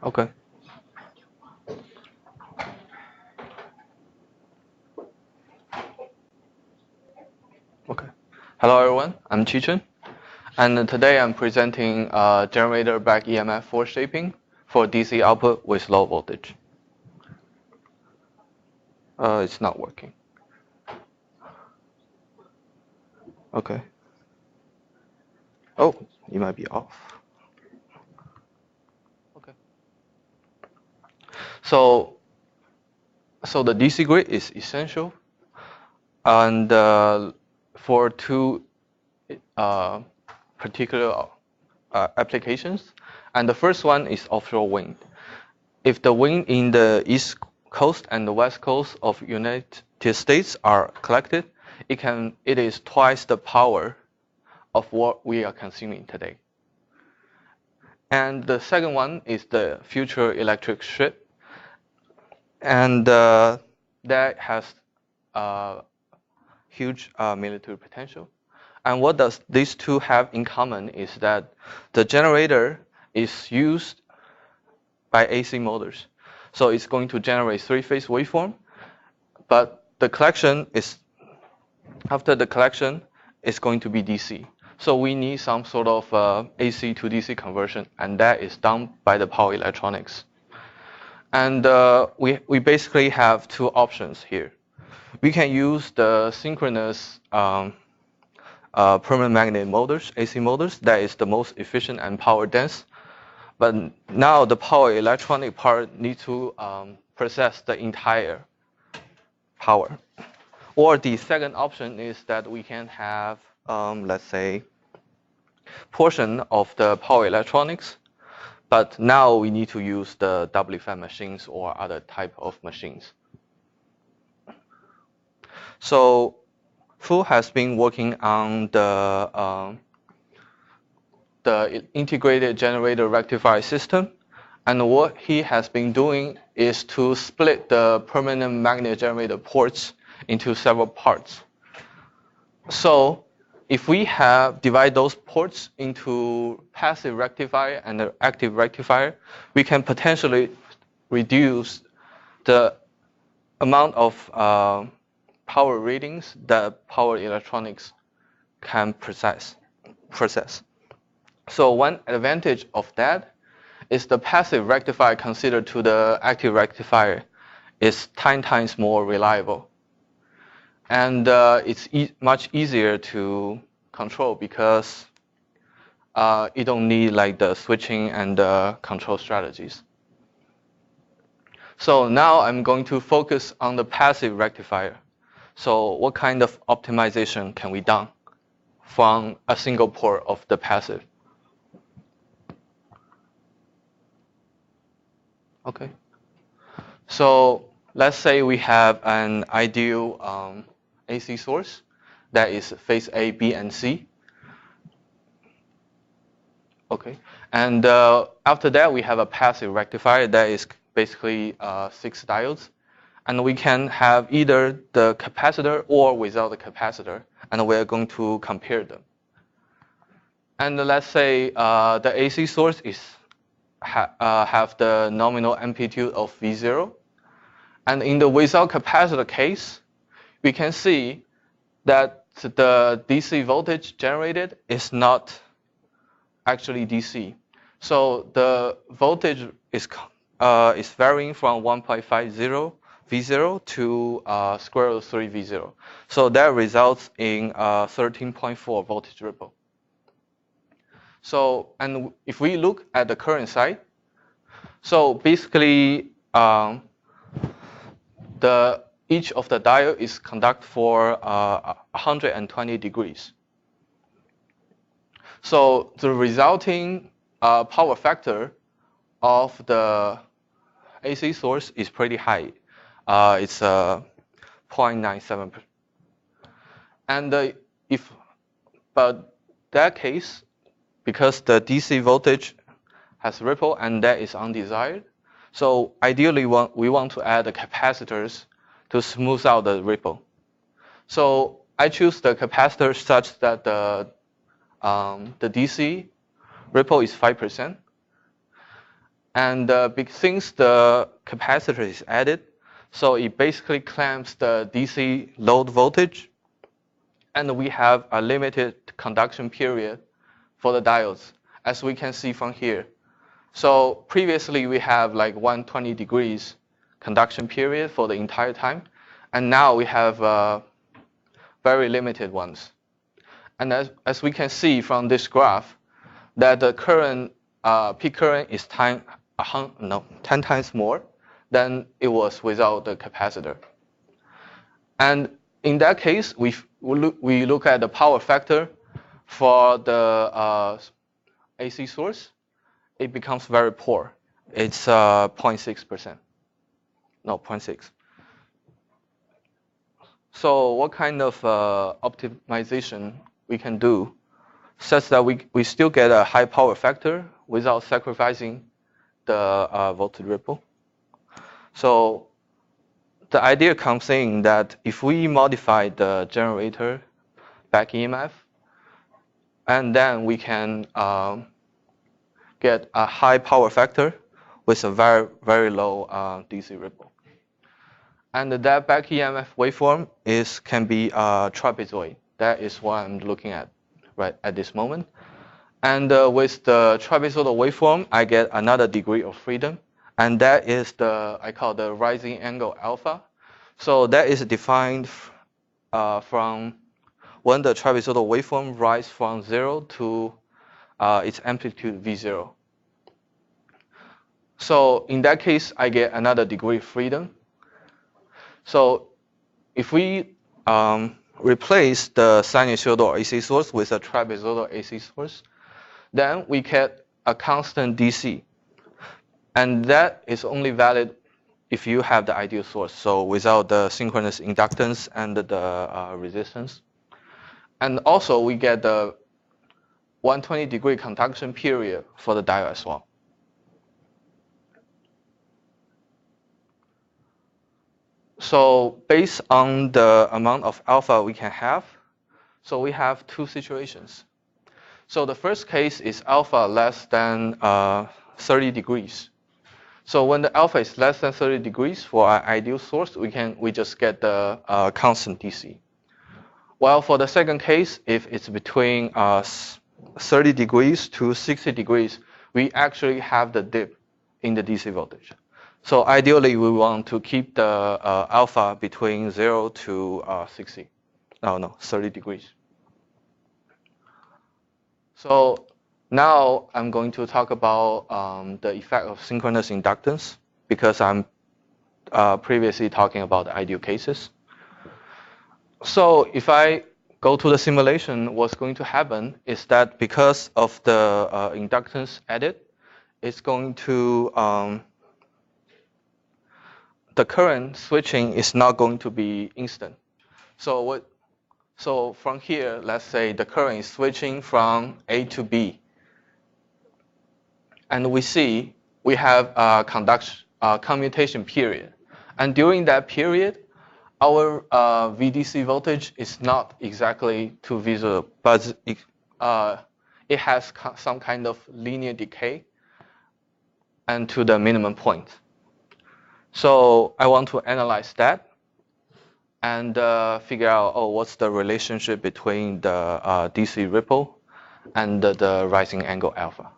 Okay. Okay. Hello everyone, I'm Qichen, and today I'm presenting generator back-emf force shaping for DC output with low voltage. It's not working. Okay. Oh, it might be off. Okay. So the DC grid is essential, and for two particular applications. And the first one is offshore wind. If the wind in the East Coast and the West Coast of United States are collected, it is twice the power of what we are consuming today. And the second one is the future electric ship, and that has huge military potential. And what does these two have in common is that the generator is used by AC motors. So it's going to generate three-phase waveform, but the collection is, after the collection, it's going to be DC. So we need some sort of AC to DC conversion, and that is done by the power electronics. And we basically have two options here. We can use the synchronous permanent magnet motors, AC motors, that is the most efficient and power dense. But now the power electronic part needs to process the entire power. Or the second option is that we can have, let's say, portion of the power electronics, but now we need to use the doubly fed machines or other type of machines. So Fu has been working on the integrated generator rectifier system, and what he has been doing is to split the permanent magnet generator ports into several parts. So if we divide those ports into passive rectifier and active rectifier, we can potentially reduce the amount of power readings that power electronics can process. So one advantage of that is the passive rectifier considered to the active rectifier is 10 times more reliable. And it's much easier to control because you don't need like the switching and the control strategies. So now I'm going to focus on the passive rectifier. So what kind of optimization can we do from a single port of the passive? Okay. So let's say we have an ideal AC source that is phase A, B, and C. Okay. And after that, we have a passive rectifier that is basically 6 diodes. And we can have either the capacitor or without the capacitor, and we're going to compare them. And let's say the AC source have the nominal amplitude of V0. And in the without capacitor case, we can see that the DC voltage generated is not actually DC. So the voltage is varying from 1.50 V0 to square root of 3 V0. So that results in 13.4 voltage ripple. So, and if we look at the current side, so basically each of the diode is conduct for 120 degrees. So the resulting power factor of the AC source is pretty high. It's 0.97. And but that case, because the DC voltage has ripple and that is undesired, so ideally we want to add the capacitors to smooth out the ripple. So I choose the capacitor such that the DC ripple is 5%. And since the capacitor is added, so it basically clamps the DC load voltage, and we have a limited conduction period for the diodes, as we can see from here. So previously we have like 120 degrees conduction period for the entire time, and now we have very limited ones. And as we can see from this graph, that the current peak current is 10 times more than it was without the capacitor. And in that case, we look at the power factor for the AC source. It becomes very poor. It's 0.6%. No, 0.6. So what kind of optimization we can do such that we still get a high power factor without sacrificing the voltage ripple? So the idea comes in that if we modify the generator back EMF, and then we can get a high power factor with a very, very low DC ripple. And that back EMF waveform can be trapezoid. That is what I'm looking at right at this moment. And with the trapezoidal waveform, I get another degree of freedom. And that is I call the rising angle alpha. So that is defined from when the trapezoidal waveform rises from 0 to its amplitude V0. So in that case, I get another degree of freedom. So if we replace the sinusoidal AC source with a trapezoidal AC source, then we get a constant DC. And that is only valid if you have the ideal source, so without the synchronous inductance and the resistance. And also, we get the 120-degree conduction period for the diode as well. So based on the amount of alpha we can have, so we have two situations. So the first case is alpha less than 30 degrees. So when the alpha is less than 30 degrees for our ideal source, we just get the constant DC. While for the second case, if it's between 30 degrees to 60 degrees, we actually have the dip in the DC voltage. So ideally, we want to keep the alpha between 0 to 30 degrees. So now I'm going to talk about the effect of synchronous inductance, because I'm previously talking about the ideal cases. So if I go to the simulation, what's going to happen is that because of the inductance added, it's going to the current switching is not going to be instant. So from here, let's say the current is switching from A to B. And we have a commutation period. And during that period, our VDC voltage is not exactly to V0, but it has some kind of linear decay and to the minimum point. So I want to analyze that and figure out, what's the relationship between the DC ripple and the rising angle alpha.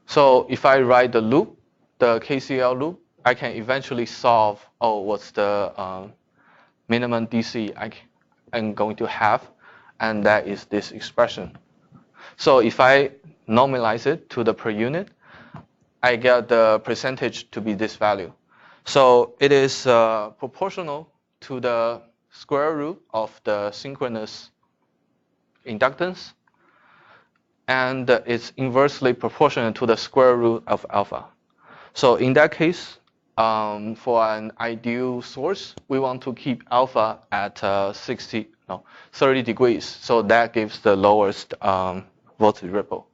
So if I write the loop, the KCL loop, I can eventually solve, what's the minimum DC I'm going to have, and that is this expression. So if I normalize it to the per unit, I get the percentage to be this value. So it is proportional to the square root of the synchronous inductance, and it's inversely proportional to the square root of alpha. So in that case, for an ideal source, we want to keep alpha at 30 degrees. So that gives the lowest voltage ripple.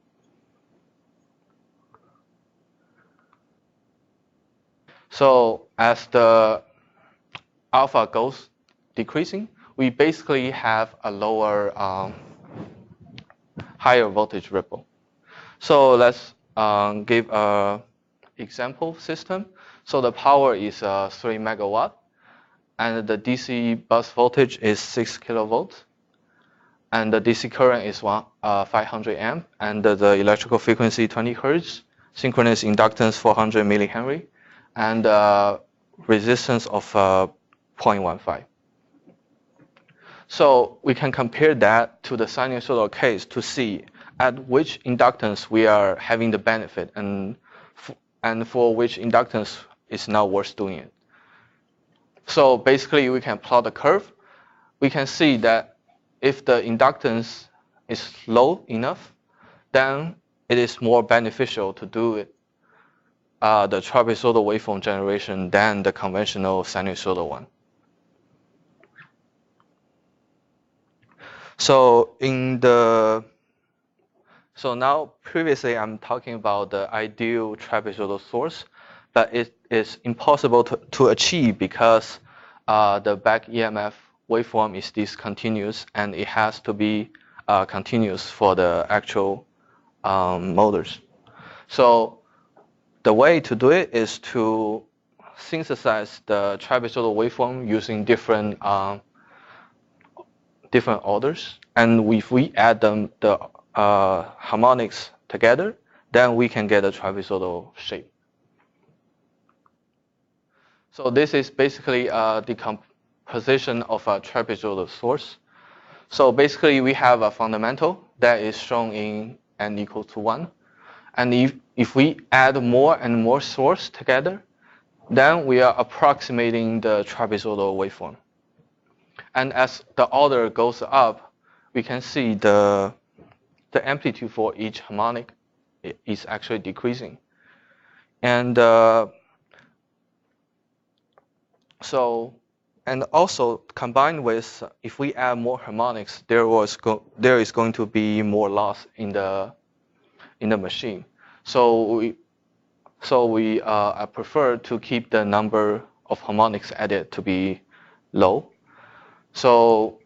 So as the alpha goes decreasing, we basically have a lower, higher voltage ripple. So let's give a example system. So the power is 3 megawatt, and the DC bus voltage is 6 kilovolts, and the DC current is 500 amp, and the electrical frequency 20 hertz, synchronous inductance 400 millihenry, and resistance of 0.15. So we can compare that to the sinusoidal case to see at which inductance we are having the benefit, and for which inductance is not worth doing it. So basically, we can plot the curve. We can see that if the inductance is low enough, then it is more beneficial to do it, the trapezoidal waveform generation than the conventional sinusoidal one. So now previously I'm talking about the ideal trapezoidal source, but it is impossible to achieve because the back EMF waveform is discontinuous, and it has to be continuous for the actual motors. So the way to do it is to synthesize the trapezoidal waveform using different orders, and if we add them the harmonics together, then we can get a trapezoidal shape. So this is basically a decomposition of a trapezoidal source. So basically we have a fundamental that is shown in n equal to 1. And if we add more and more source together, then we are approximating the trapezoidal waveform. And as the order goes up, we can see the amplitude for each harmonic is actually decreasing. And and also combined with, if we add more harmonics, there is going to be more loss in the machine. So I prefer to keep the number of harmonics added to be low. So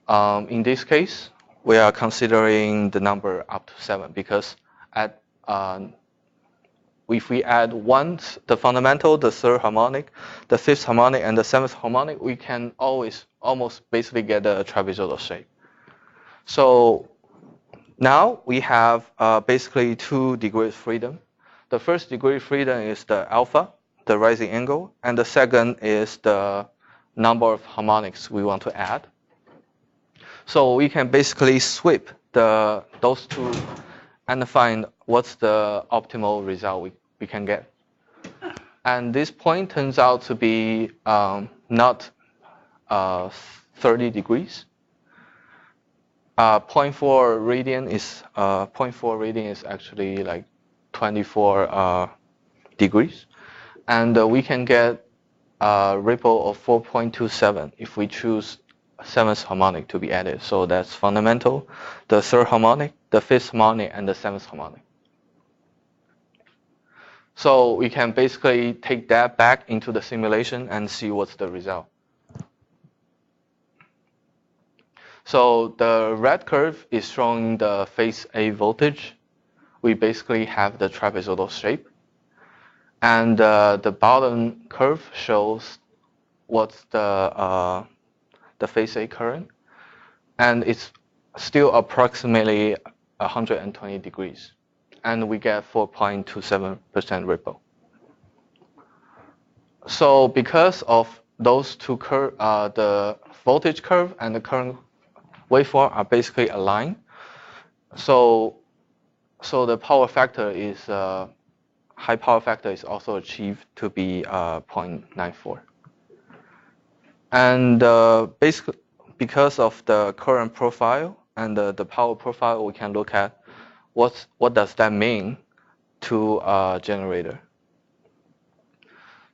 in this case, we are considering the number up to 7 because if we add once the fundamental, the third harmonic, the fifth harmonic, and the seventh harmonic, we can almost basically get a trapezoidal shape. So now we have basically 2 degrees of freedom. The first degree of freedom is the alpha, the rising angle, and the second is the number of harmonics we want to add. So we can basically sweep those two and find what's the optimal result we can get. And this point turns out to be not 30 degrees. 0.4 radian is actually like 24 degrees. And we can get a ripple of 4.27 if we choose 7th harmonic to be added. So that's fundamental, the third harmonic, the fifth harmonic, and the 7th harmonic. So we can basically take that back into the simulation and see what's the result. So the red curve is showing the phase A voltage. We basically have the trapezoidal shape. And the bottom curve shows what's the phase A current. And it's still approximately 120 degrees. And we get 4.27% ripple. So because of those two curves, the voltage curve and the current waveform are basically aligned. So the power factor is high power factor is also achieved to be 0.94. And basically, because of the current profile and the power profile, we can look at what does that mean to a generator.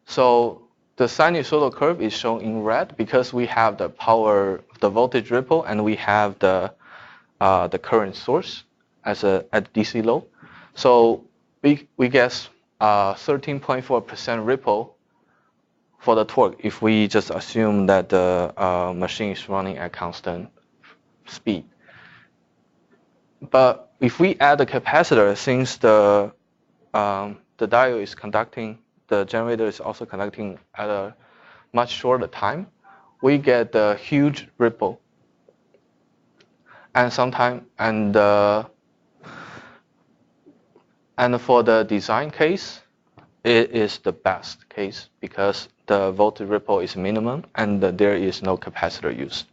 So the sinusoidal curve is shown in red because we have the power, the voltage ripple, and we have the current source as at DC low. So we get 13.4% ripple for the torque if we just assume that the machine is running at constant speed. But if we add the capacitor, since the the diode is conducting, the generator is also conducting at a much shorter time, we get a huge ripple. And sometimes, and for the design case, it is the best case because the voltage ripple is minimum and there is no capacitor used.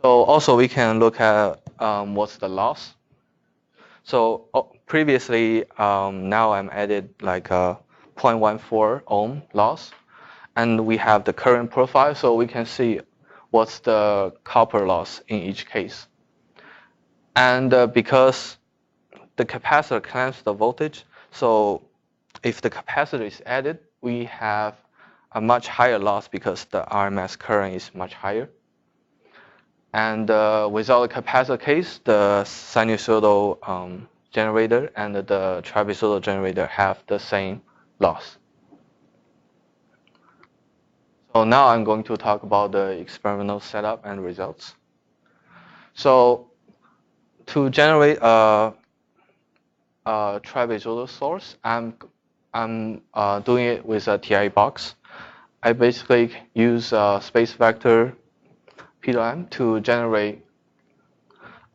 So also we can look at what's the loss. So previously, now I'm added like a 0.14 ohm loss, and we have the current profile, so we can see what's the copper loss in each case. And because the capacitor clamps the voltage, so if the capacitor is added, we have a much higher loss because the RMS current is much higher. And without the capacitor case, the sinusoidal generator and the trapezoidal generator have the same loss. So now I'm going to talk about the experimental setup and results. So to generate a trapezoidal source, I'm doing it with a TI box. I basically use a space vector PWM to generate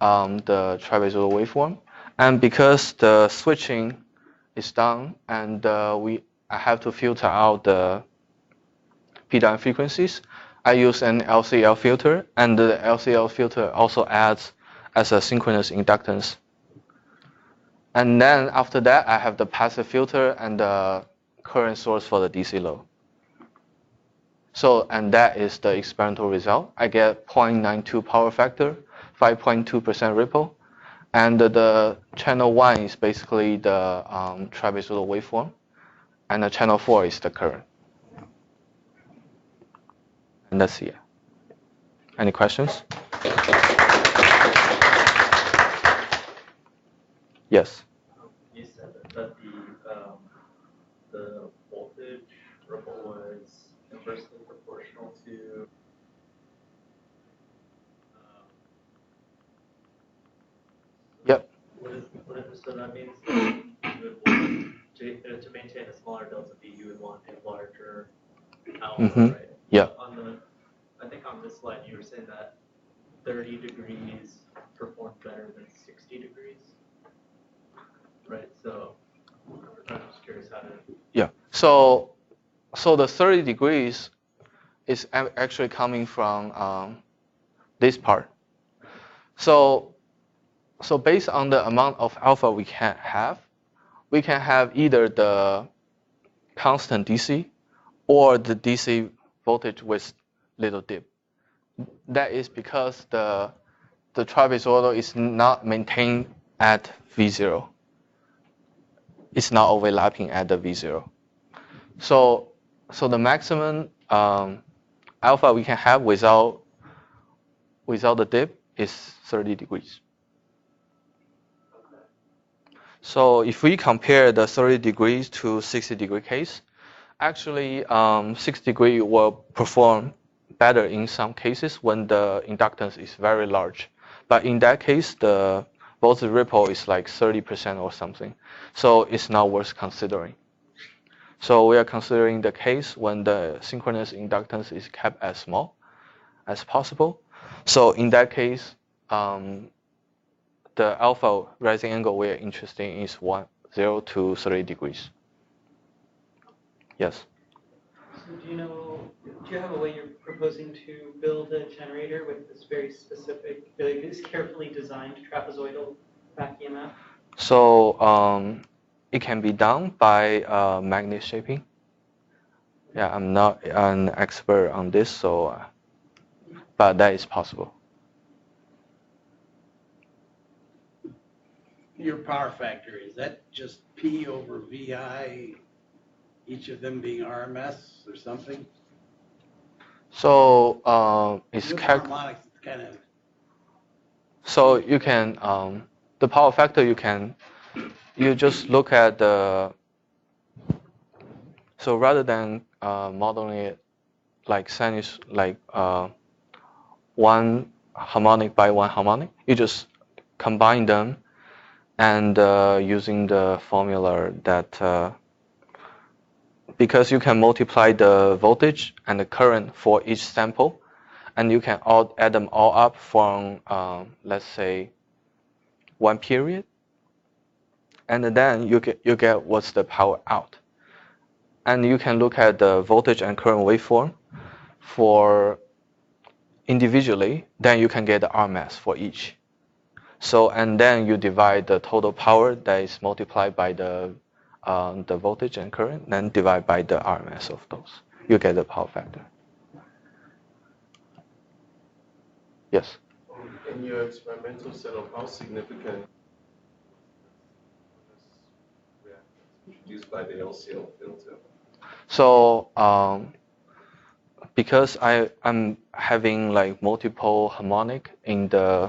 the trapezoidal waveform. And because the switching is done and I have to filter out the PWM frequencies, I use an LCL filter, and the LCL filter also adds as a synchronous inductance. And then after that, I have the passive filter and the current source for the DC load. So, and that is the experimental result. I get 0.92 power factor, 5.2% ripple, and the channel 1 is basically the trapezoidal waveform, and the channel 4 is the current. And that's it. Any questions? Yes. You said that the voltage ripple was inversely proportional to. Yep. So that means that you would want to maintain a smaller delta V, you would want a larger alpha, right? Yeah. I think on this slide you were saying that 30 degrees performed better than 60 degrees, right? So I'm just curious how to. Yeah. So the 30 degrees is actually coming from this part. So based on the amount of alpha we can have either the constant DC or the DC voltage with little dip. That is because the trapezoidal is not maintained at V0. It's not overlapping at the V0. So the maximum alpha we can have without the dip is 30 degrees. So if we compare the 30 degrees to 60 degree case, actually 60 degree will perform better in some cases when the inductance is very large. But in that case, the voltage ripple is like 30% or something. So it's not worth considering. So we are considering the case when the synchronous inductance is kept as small as possible. So in that case, the alpha rising angle we are interested in is 0 to 30 degrees. Yes? So do you have a way you're proposing to build a generator with this very specific, like this carefully designed trapezoidal back-emf? So it can be done by magnet shaping. Yeah, I'm not an expert on this, so but that is possible. Your power factor, is that just P over VI, each of them being RMS or something? So it's harmonics kind of. So you can the power factor you just look at the. So rather than modeling it like sinus, like one harmonic by one harmonic, you just combine them and using the formula that because you can multiply the voltage and the current for each sample, and you can add them all up from let's say one period, and then you get what's the power out. And you can look at the voltage and current waveform for individually, then you can get the RMS for each. So, and then you divide the total power that is multiplied by the voltage and current, then divide by the RMS of those. You get the power factor. Yes? In your experimental setup, how significant introduced by the LCL filter? So, because I'm having like multiple harmonic in the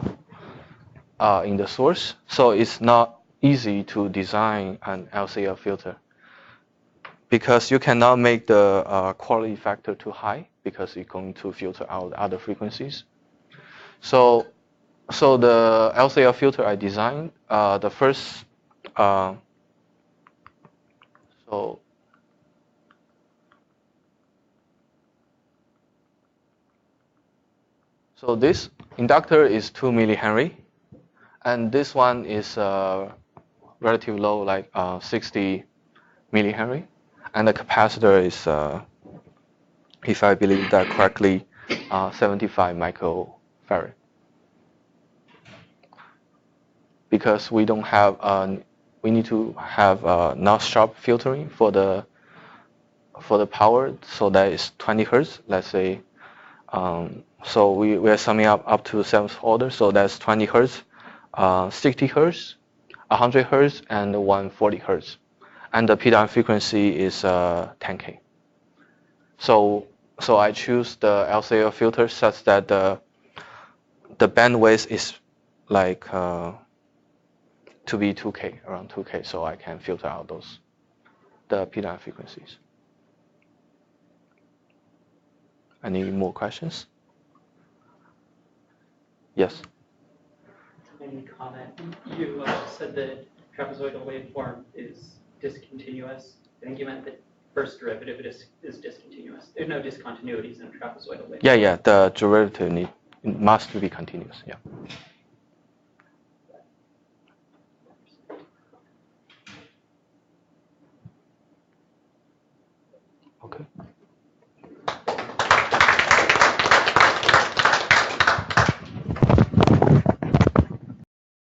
source, so it's not easy to design an LCL filter because you cannot make the quality factor too high because it's going to filter out other frequencies. So the LCL filter I designed, the first so this inductor is 2 millihenry, and this one is relatively low, like 60 millihenry, and the capacitor is, if I believe that correctly, 75 microfarad. Because we don't have, we need to have not sharp filtering for the power, so that is 20 hertz. Let's say, so we are summing up to 7th order, so that's 20 hertz, 60 hertz, 100 hertz, and 140 hertz, and the p-down frequency is 10K. So I choose the LCL filter such that the bandwidth is like to be 2K, around 2K, so I can filter out the p-down frequencies. Any more questions? Yes? Any comment? You said that trapezoidal waveform is discontinuous. I think you meant that first derivative is discontinuous. There's no discontinuities in trapezoidal waveform. Yeah, the derivative must be continuous, yeah. Okay.